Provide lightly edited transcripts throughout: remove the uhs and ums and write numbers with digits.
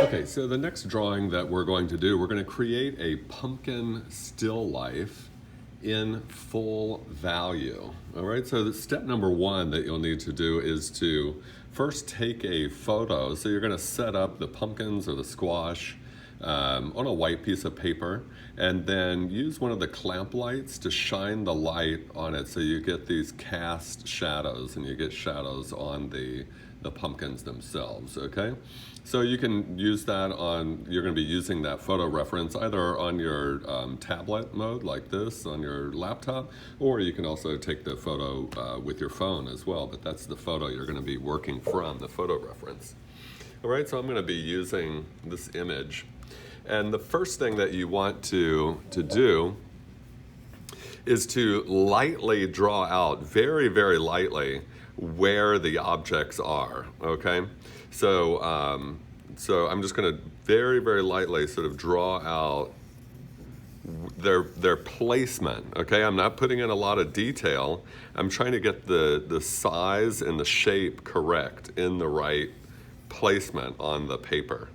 Okay, so the next drawing that we're going to do, we're going to create a pumpkin still life in full value. All right, so the step number one that you'll need to do is to first take a photo. So you're going to set up the pumpkins or the squash on a white piece of paper, and then use one of the clamp lights to shine the light on it so you get these cast shadows, and you get shadows on the pumpkins themselves, okay? So you can use that on, you're going to be using that photo reference either on your tablet mode like this on your laptop, or you can also take the photo with your phone as well, but that's the photo you're going to be working from, the photo reference. All right, so I'm going to be using this image. And the first thing that you want to do is to lightly draw out, very, very lightly, where the objects are, okay? So I'm just going to very, very lightly sort of draw out their placement, okay? I'm not putting in a lot of detail. I'm trying to get the size and the shape correct in the right placement on the paper.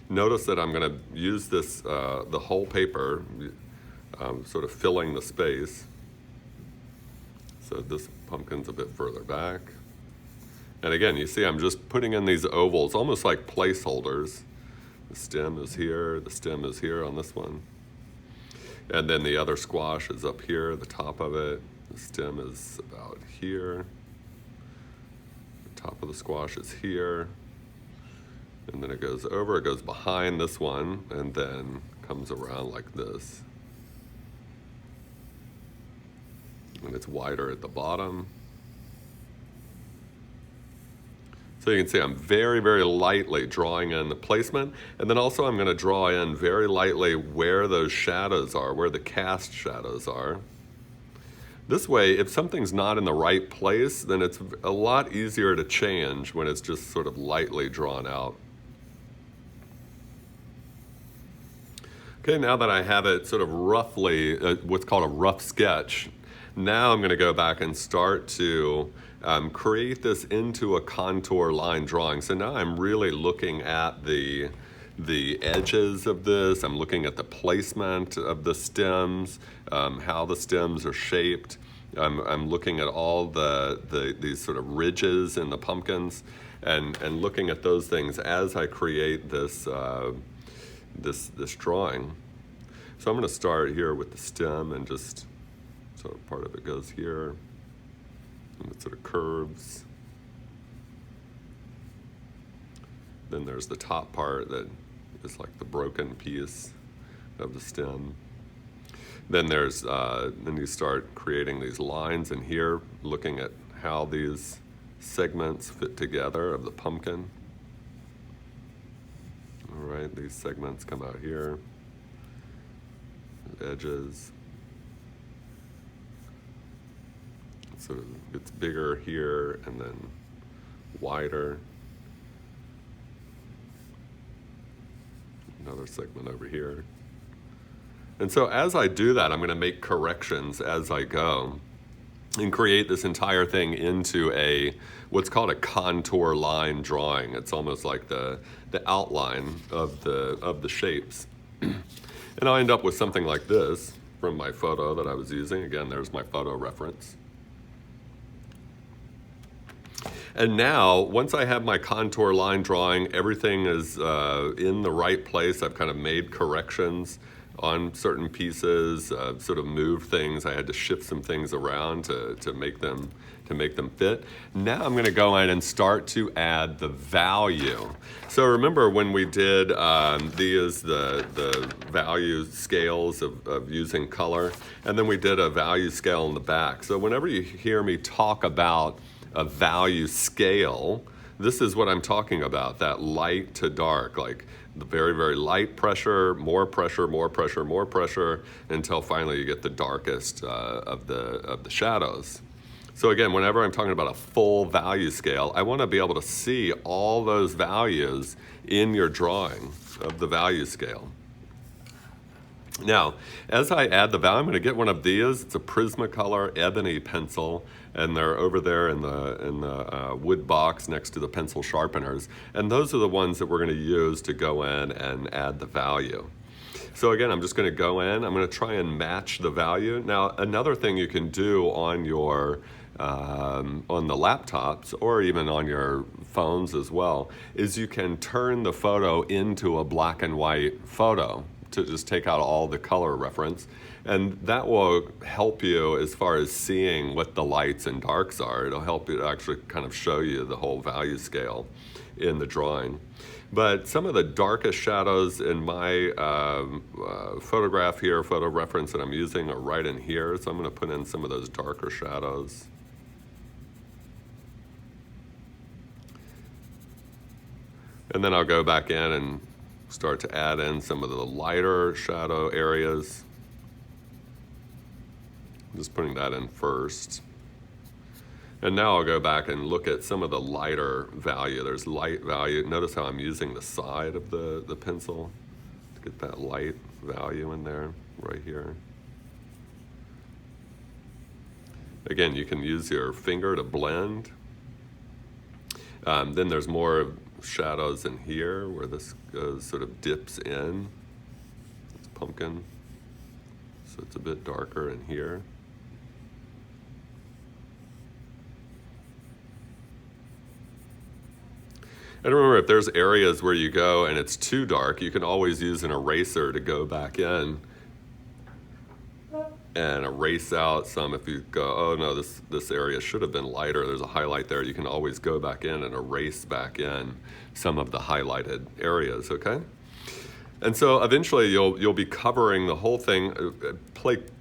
Notice that I'm going to use this, the whole paper, sort of filling the space. So this pumpkin's a bit further back. And again, you see I'm just putting in these ovals, almost like placeholders. The stem is here on this one. And then the other squash is up here, the top of it. The stem is about here. The top of the squash is here. And then it goes over, it goes behind this one, and then comes around like this. And it's wider at the bottom. So you can see I'm very, very lightly drawing in the placement, and then also I'm going to draw in very lightly where those shadows are, where the cast shadows are. This way, if something's not in the right place, then it's a lot easier to change when it's just sort of lightly drawn out. Okay, now that I have it sort of roughly, what's called a rough sketch, now I'm going to go back and start to create this into a contour line drawing. So now I'm really looking at the edges of this. I'm looking at the placement of the stems, how the stems are shaped. I'm looking at all these sort of ridges in the pumpkins, and looking at those things as I create this this drawing. So I'm going to start here with the stem, and just sort of part of it goes here, and it sort of curves. Then there's the top part that is like the broken piece of the stem. Then then you start creating these lines in here, looking at how these segments fit together of the pumpkin. All right, these segments come out here, edges. It sort of gets bigger here and then wider. Another segment over here. And so as I do that, I'm going to make corrections as I go and create this entire thing into what's called a contour line drawing. It's almost like the outline of the shapes. And I'll end up with something like this from my photo that I was using. Again, there's my photo reference. And now, once I have my contour line drawing, everything is in the right place. I've kind of made corrections on certain pieces, sort of moved things. I had to shift some things around to make them fit. Now I'm going to go in and start to add the value. So remember when we did the value scales of using color, and then we did a value scale in the back. So whenever you hear me talk about a value scale, this is what I'm talking about, that light to dark, like the very, very light pressure, more pressure, more pressure, more pressure, until finally you get the darkest of the shadows. So again, whenever I'm talking about a full value scale, I want to be able to see all those values in your drawing of the value scale. Now, as I add the value, I'm going to get one of these. It's a Prismacolor ebony pencil, and they're over there in the wood box next to the pencil sharpeners. And those are the ones that we're going to use to go in and add the value. So again, I'm just going to go in. I'm going to try and match the value. Now, another thing you can do on your on the laptops or even on your phones as well is you can turn the photo into a black and white photo to just take out all the color reference, and that will help you as far as seeing what the lights and darks are. It'll help you to actually kind of show you the whole value scale in the drawing. But some of the darkest shadows in my photograph here, photo reference that I'm using, are right in here. So I'm going to put in some of those darker shadows. And then I'll go back in and start to add in some of the lighter shadow areas. I'm just putting that in first. And now I'll go back and look at some of the lighter value. There's light value. Notice how I'm using the side of the pencil to get that light value in there, right here. Again, you can use your finger to blend. Then there's more shadows in here where this goes, sort of dips in. It's pumpkin, so it's a bit darker in here. And remember, if there's areas where you go and it's too dark, you can always use an eraser to go back in and erase out some. If you go, oh no, this area should have been lighter, there's a highlight there, you can always go back in and erase back in some of the highlighted areas, okay? And so eventually you'll be covering the whole thing.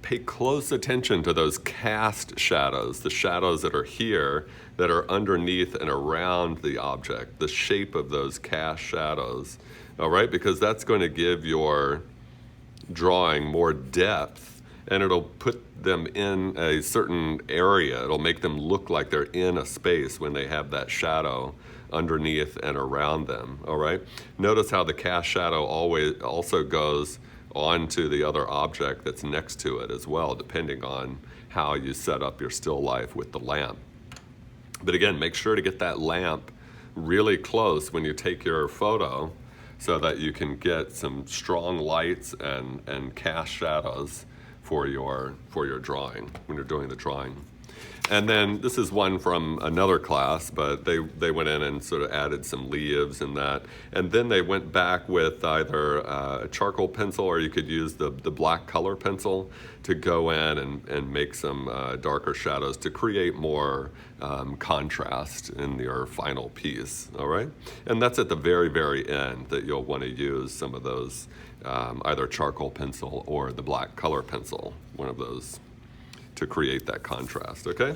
Pay close attention to those cast shadows, the shadows that are here, that are underneath and around the object, the shape of those cast shadows, all right? Because that's going to give your drawing more depth, and it'll put them in a certain area. It'll make them look like they're in a space when they have that shadow underneath and around them, all right? Notice how the cast shadow also goes onto the other object that's next to it as well, depending on how you set up your still life with the lamp. But again, make sure to get that lamp really close when you take your photo so that you can get some strong lights and cast shadows for your drawing when you're doing the drawing. And then this is one from another class, but they went in and sort of added some leaves and that. And then they went back with either a charcoal pencil, or you could use the black color pencil to go in and make some darker shadows to create more contrast in your final piece, all right? And that's at the very, very end that you'll want to use some of those, either charcoal pencil or the black color pencil, one of those, to create that contrast, okay?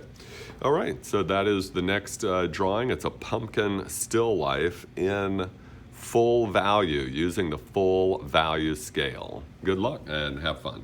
All right, so that is the next drawing. It's a pumpkin still life in full value, using the full value scale. Good luck and have fun.